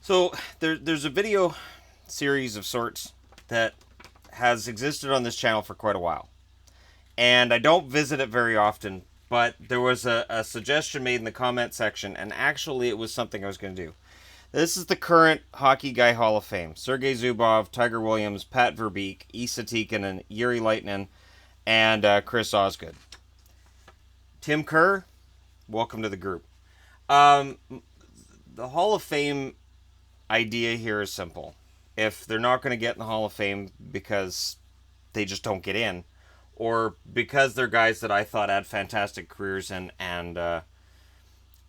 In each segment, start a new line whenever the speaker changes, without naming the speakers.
So there's a video series of sorts that has existed on this channel for quite a while. And I don't visit it very often, but there was a suggestion made in the comment section, and actually it was something I was going to do. This is the current Hockey Guy Hall of Fame. Sergei Zubov, Tiger Williams, Pat Verbeek, Esa Tikkanen, Yuri Leitinen, and Chris Osgood. Tim Kerr, welcome to the group. The Hall of Fame idea here is simple. If they're not going to get in the Hall of Fame because they just don't get in, or because they're guys that I thought had fantastic careers and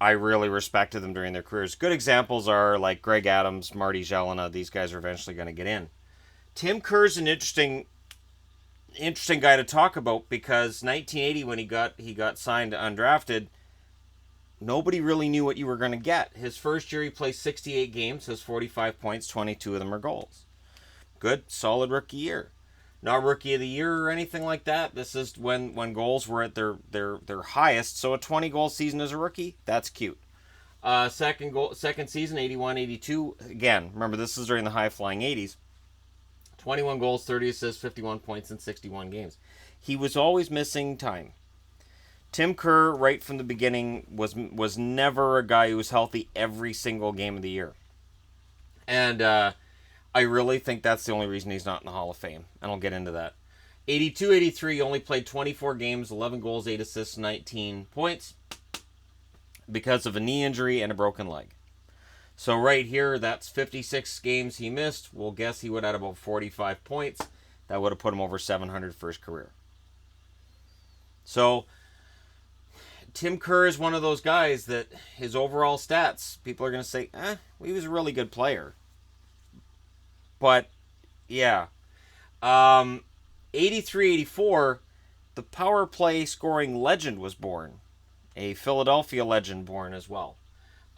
I really respected them during their careers. Good examples are like Greg Adams, Marty Jelena. These guys are eventually going to get in. Tim Kerr's an interesting guy to talk about because 1980 when he got signed undrafted, nobody really knew what you were going to get. His first year he played 68 games, has 45 points, 22 of them are goals. Good, solid rookie year. Not rookie of the year or anything like that. This is when goals were at their highest. So a 20-goal season as a rookie, that's cute. Second season, 81-82. Again, remember this is during the high-flying 80s. 21 goals, 30 assists, 51 points in 61 games. He was always missing time. Tim Kerr, right from the beginning, was never a guy who was healthy every single game of the year. And I really think that's the only reason he's not in the Hall of Fame, and I'll get into that. 82-83, only played 24 games, 11 goals, 8 assists, 19 points because of a knee injury and a broken leg. So right here, that's 56 games he missed. We'll guess he would have had about 45 points. That would have put him over 700 for his career. So Tim Kerr is one of those guys that his overall stats, people are going to say, he was a really good player. But, yeah. 83-84, the power play scoring legend was born. A Philadelphia legend born as well.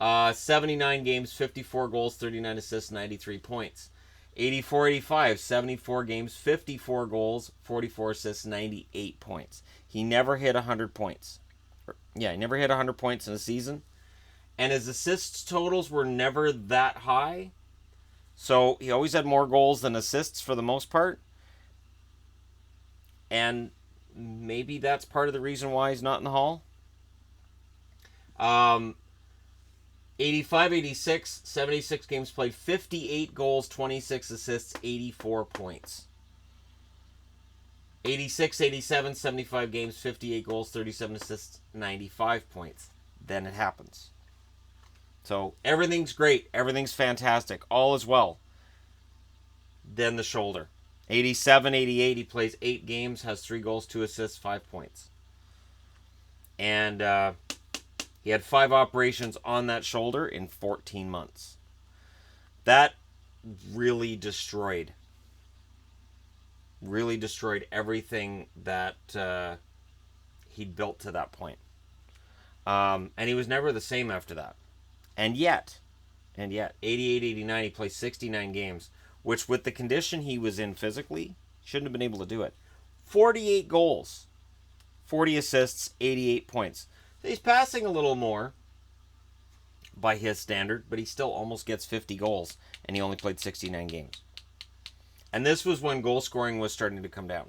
79 games, 54 goals, 39 assists, 93 points. 84-85, 74 games, 54 goals, 44 assists, 98 points. He never hit 100 points. He never hit 100 points in a season. And his assists totals were never that high. So he always had more goals than assists for the most part. And maybe that's part of the reason why he's not in the Hall. 85-86, 76 games played, 58 goals, 26 assists, 84 points. 86-87, 75 games, 58 goals, 37 assists, 95 points. Then it happens. So everything's great. Everything's fantastic. All is well. Then the shoulder. 87-88, he plays 8 games, has 3 goals, 2 assists, 5 points. And he had 5 operations on that shoulder in 14 months. That really destroyed everything that he'd built to that point. And he was never the same after that. And yet, 88-89, he played 69 games, which with the condition he was in physically, shouldn't have been able to do it. 48 goals, 40 assists, 88 points. So he's passing a little more by his standard, but he still almost gets 50 goals, and he only played 69 games. And this was when goal scoring was starting to come down.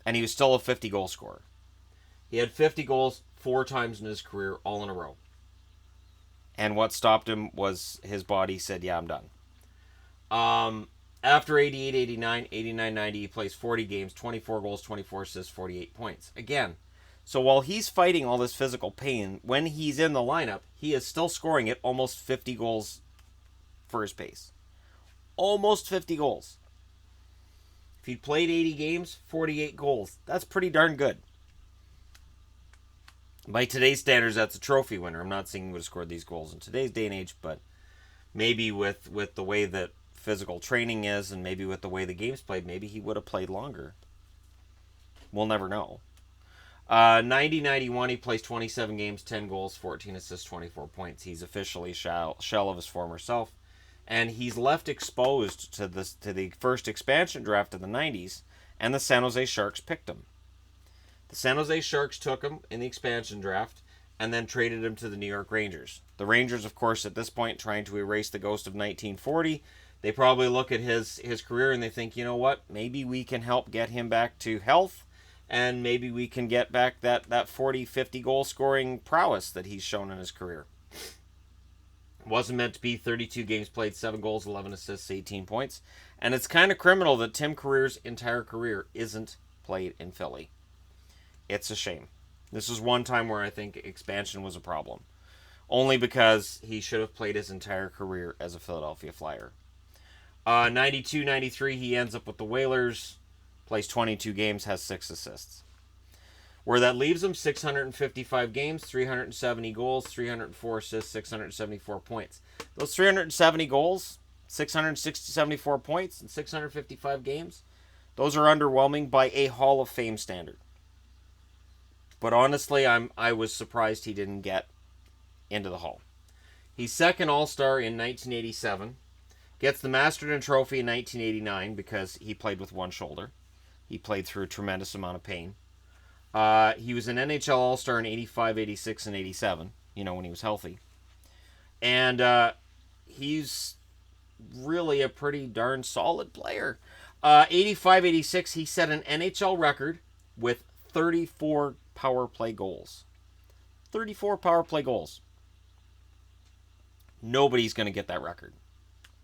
And he was still a 50-goal scorer. He had 50 goals 4 times in his career, all in a row. And what stopped him was his body said, I'm done. After 88-89, 89-90, he plays 40 games, 24 goals, 24 assists, 48 points. Again, so while he's fighting all this physical pain, when he's in the lineup, he is still scoring at almost 50 goals for his pace. Almost 50 goals. If he'd played 80 games, 48 goals. That's pretty darn good. By today's standards, that's a trophy winner. I'm not saying he would have scored these goals in today's day and age, but maybe with the way that physical training is and maybe with the way the game's played, maybe he would have played longer. We'll never know. 90-91, he plays 27 games, 10 goals, 14 assists, 24 points. He's officially a shell of his former self. And he's left exposed to the first expansion draft of the 90s, and the San Jose Sharks picked him. The San Jose Sharks took him in the expansion draft, and then traded him to the New York Rangers. The Rangers, of course, at this point, trying to erase the ghost of 1940. They probably look at his career and they think, you know what, maybe we can help get him back to health, and maybe we can get back that 40, 50 goal scoring prowess that he's shown in his career. Wasn't meant to be. 32 games played, 7 goals, 11 assists, 18 points. And it's kind of criminal that Tim Kerr's entire career isn't played in Philly. It's a shame. This is one time where I think expansion was a problem. Only because he should have played his entire career as a Philadelphia Flyer. 92-93, he ends up with the Whalers. Plays 22 games, has 6 assists. Where that leaves him, 655 games, 370 goals, 304 assists, 674 points. Those 370 goals, 674 points, and 655 games, those are underwhelming by a Hall of Fame standard. But honestly, I was surprised he didn't get into the Hall. He's second All-Star in 1987. Gets the Masterton Trophy in 1989 because he played with one shoulder. He played through a tremendous amount of pain. He was an NHL All-Star in 85, 86, and 87, when he was healthy. And he's really a pretty darn solid player. 85, 86, he set an NHL record with 34 power play goals. 34 power play goals. Nobody's going to get that record.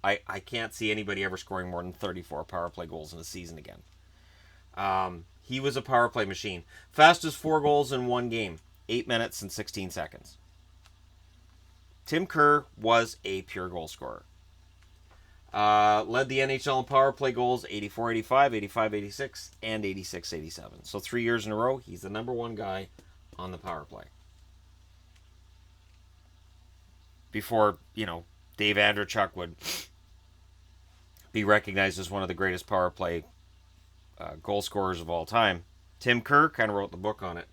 I can't see anybody ever scoring more than 34 power play goals in a season again. He was a power play machine. Fastest 4 goals in one game. 8 minutes and 16 seconds. Tim Kerr was a pure goal scorer. Led the NHL in power play goals 84-85, 85-86, and 86-87. So 3 years in a row, he's the number one guy on the power play. Before, Dave Andreychuk would be recognized as one of the greatest power play goal scorers of all time. Tim Kerr kind of wrote the book on it.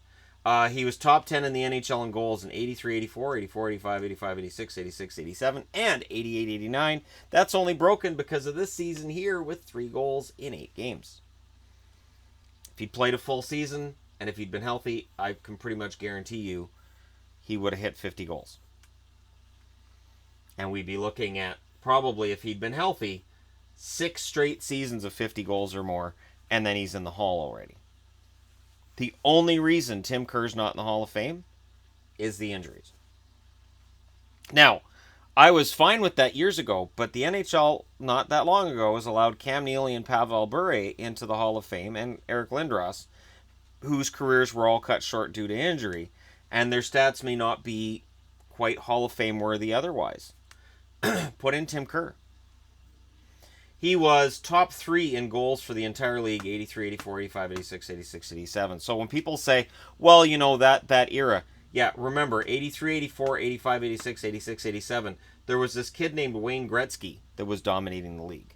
He was top 10 in the NHL in goals in 83-84, 84-85, 85-86, 86-87, and 88-89. That's only broken because of this season here with 3 goals in 8 games. If he'd played a full season, and if he'd been healthy, I can pretty much guarantee you he would have hit 50 goals. And we'd be looking at, probably if he'd been healthy, 6 straight seasons of 50 goals or more, and then he's in the Hall already. The only reason Tim Kerr's not in the Hall of Fame is the injuries. Now, I was fine with that years ago, but the NHL, not that long ago, has allowed Cam Neely and Pavel Bure into the Hall of Fame, and Eric Lindros, whose careers were all cut short due to injury, and their stats may not be quite Hall of Fame worthy otherwise. Put in Tim Kerr. He was top 3 in goals for the entire league, 83, 84, 85, 86, 86, 87. So when people say, well, that era, yeah, remember, 83, 84, 85, 86, 86, 87, there was this kid named Wayne Gretzky that was dominating the league.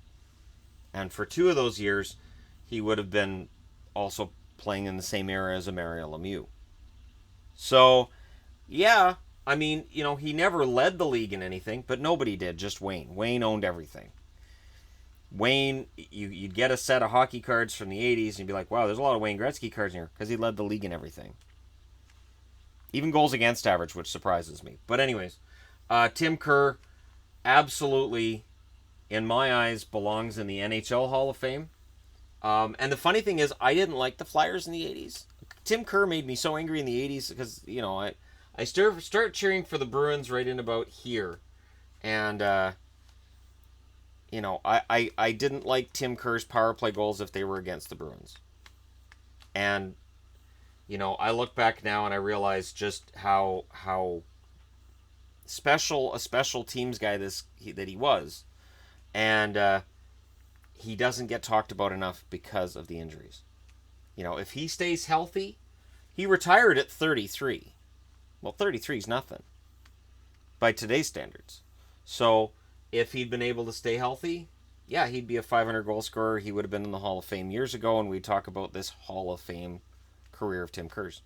And for 2 of those years, he would have been also playing in the same era as a Mario Lemieux. So, yeah, he never led the league in anything, but nobody did, just Wayne. Wayne owned everything. Wayne, you'd get a set of hockey cards from the 80s and you'd be like, wow, there's a lot of Wayne Gretzky cards in here, because he led the league in everything. Even goals against average, which surprises me. But anyways, Tim Kerr absolutely, in my eyes, belongs in the NHL Hall of Fame. And the funny thing is, I didn't like the Flyers in the 80s. Tim Kerr made me so angry in the 80s because, I start cheering for the Bruins right in about here. And, I didn't like Tim Kerr's power play goals if they were against the Bruins. And, I look back now and I realize just how special a special teams guy that he was. And he doesn't get talked about enough because of the injuries. If he stays healthy, he retired at 33. Well, 33 is nothing by today's standards. So if he'd been able to stay healthy, yeah, he'd be a 500 goal scorer. He would have been in the Hall of Fame years ago, and we'd talk about this Hall of Fame career of Tim Kerr's.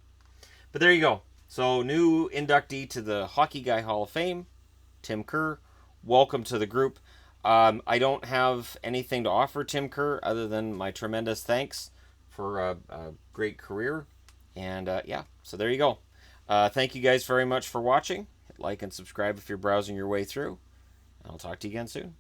But there you go. So new inductee to the Hockey Guy Hall of Fame, Tim Kerr. Welcome to the group. I don't have anything to offer Tim Kerr other than my tremendous thanks for a great career. And yeah, so there you go. Thank you guys very much for watching. Like and subscribe if you're browsing your way through. I'll talk to you again soon.